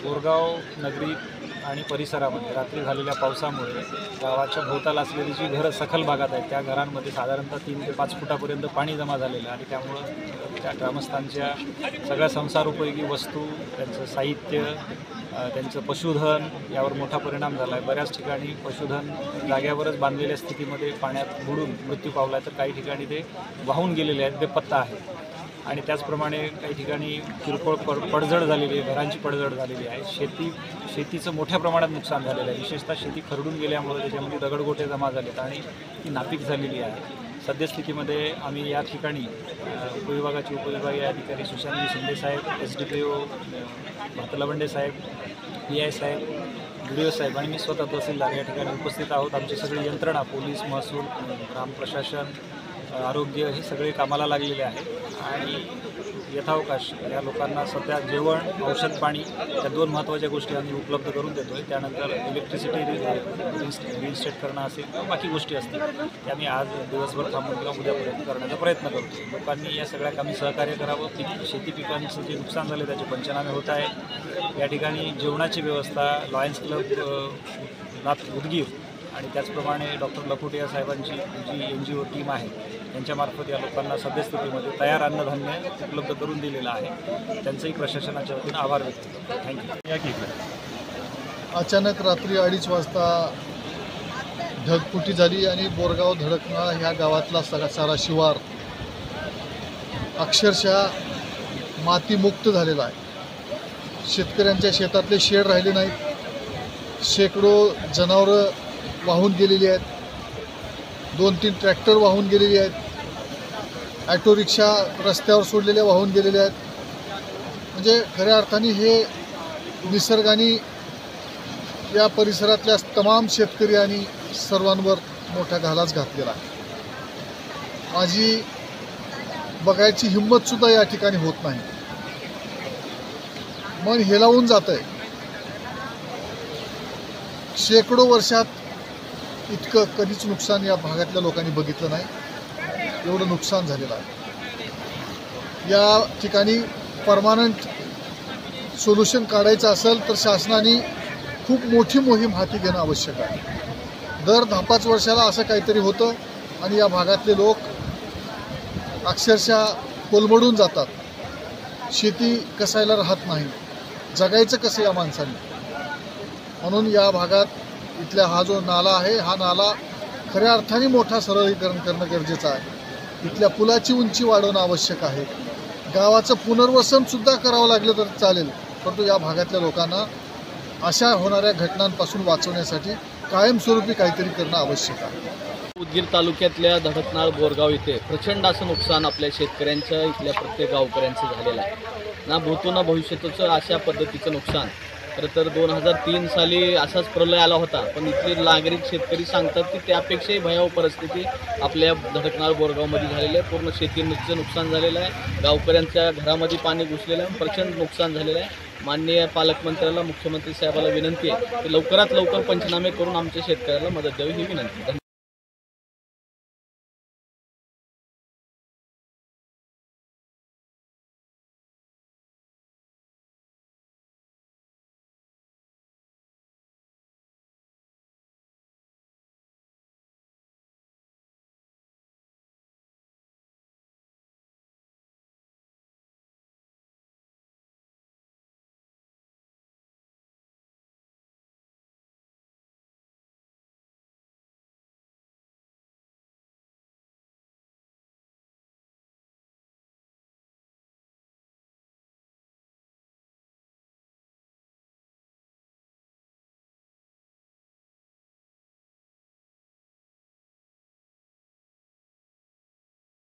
बोरगाव नगरी आणि परिसरामध्ये रात्री झालेल्या पावसामुळे गावाच्या भोवताल असलेली जी घरं सखल भागात आहेत त्या घरांमध्ये साधारणतः 3 ते 5 फुटापर्यंत पाणी जमा झालेलं आहे आणि त्यामुळं त्या ग्रामस्थांच्या सगळ्या संसारोपयोगी वस्तू, त्यांचं साहित्य, त्यांचं पशुधन यावर मोठा परिणाम झाला आहे। बऱ्याच ठिकाणी पशुधन जाग्यावरच बांधलेल्या स्थितीमध्ये पाण्यात बुडून मृत्यू पावला आहे, तर काही ठिकाणी ते वाहून गेलेले आहेत, बेपत्ता आहे। आणि त्याचप्रमाणे काही ठिकाणी किरकोळ पडझड झालेली आहे, घरांची पडझड झालेली आहे। शेतीचं मोठ्या प्रमाणात नुकसान झालेलं आहे। विशेषतः शेती खरडून गेल्यामुळे त्याच्यामध्ये दगडगोटे जमा झालेत आणि ती नापीक झालेली आहे। सद्यस्थितीमध्ये आम्ही या ठिकाणी उपविभागाचे उपविभागीय अधिकारी सुशांत शिंदे साहेब, SDPO भातलवंडे साहेब, PI साहेब, BDO साहेब आणि मी स्वतः तहसीलदार या ठिकाणी उपस्थित आहोत। आमची सगळी यंत्रणा, पोलीस, महसूल, ग्राम प्रशासन, आरोग्य हे सगळे कामाला लागलेले आहेत आणि यथावकाश या लोकांना सध्या जेवण, औषध, पाणी या 2 महत्त्वाच्या गोष्टी आम्ही उपलब्ध करून देतो आहे। त्यानंतर इलेक्ट्रिसिटी रिइन्स्टेट करणं असेल किंवा बाकी गोष्टी असतील त्या आम्ही आज दिवसभर थांबून किंवा उद्यापर्यंत करण्याचा प्रयत्न करतो। लोकांनी या सगळ्या कामी सहकार्य करावं। शेती पिकांचं जे नुकसान झाले त्याचे पंचनामे होत आहे। या ठिकाणी जेवणाची व्यवस्था लॉयन्स क्लब उदगीर आणि त्याचप्रमाणे डॉक्टर लखोटिया साहेबांची जी NGO टीम आहे त्यांच्यामार्फत या लोकांना सद्यस्थितीमध्ये तयार अन्नधान्य उपलब्ध करून दिलेलं आहे। त्यांचंही प्रशासनाच्या वतीनं आभार व्यक्त करतो। थँक्यू। अचानक रात्री 2:30 वाजता ढगफुटी झाली आणि बोरगाव धडकणा ह्या गावातला सारा शिवार अक्षरशः मातीमुक्त झालेला आहे। शेतकऱ्यांच्या शेतातले शेड राहिले नाहीत। शेकडो जनावरं वाहून गेलेली आहेत। 2-3 ट्रॅक्टर वाहून गेलेली आहेत। ॲटो रिक्षा रस्त्यावर सोडलेल्या वाहून गेलेल्या आहेत। म्हणजे खऱ्या अर्थाने हे निसर्गाने या परिसरातल्या तमाम शेतकरी आणि सर्वांवर मोठा घालाच घातलेला आहे। माझी बघायची हिंमतसुद्धा या ठिकाणी होत नाही। मन हेलावून जात आहे। शेकडो वर्षात इतकं कधीच नुकसान या भागातल्या लोकांनी बघितलं नाही। एवढं नुकसान झालेलं आहे। या ठिकाणी परमानंट सोल्युशन काढायचं असेल तर शासनाने खूप मोठी मोहीम हाती घेणं आवश्यक आहे। दर 10-5 वर्षाला असं काहीतरी होतं आणि या भागातले लोक अक्षरशः कोलमडून जातात। शेती कसायला राहत नाही। जगायचं कसं या माणसांनी? म्हणून या भागात इथला हा जो नाला आहे हा नाला खऱ्या अर्थाने मोठा सरळीकरण करणं गरजेचं आहे। इथल्या पुलाची उंची वाढवणं आवश्यक आहे। गावाचं पुनर्वसनसुद्धा करावं लागलं तर चालेल, परंतु या भागातल्या लोकांना अशा होणाऱ्या घटनांपासून वाचवण्यासाठी कायमस्वरूपी काहीतरी करणं आवश्यक आहे। उदगीर तालुक्यातल्या धडकनाळ बोरगाव इथे प्रचंड असं नुकसान आपल्या शेतकऱ्यांच्या, इथल्या प्रत्येक गावकऱ्यांचं झालेलं आहे। ना भूतो ना भविष्याचं अशा पद्धतीचं नुकसान। खरं तर 2003 साली असाच प्रलय आला होता, पण इथले नागरिक शेतकरी सांगतात की त्यापेक्षाही भयावह परिस्थिती आपल्या धडकनाळ बोरगावमध्ये झालेली आहे। पूर्ण शेतीचं नुकसान झालेलं आहे। गावकऱ्यांच्या घरामध्ये पाणी घुसलेलं आहे। प्रचंड नुकसान झालेलं आहे। माननीय पालकमंत्र्याला, मुख्यमंत्री साहेबाला विनंती आहे की लवकरात लवकर पंचनामे करून आमच्या शेतकऱ्याला मदत द्यावी ही विनंती।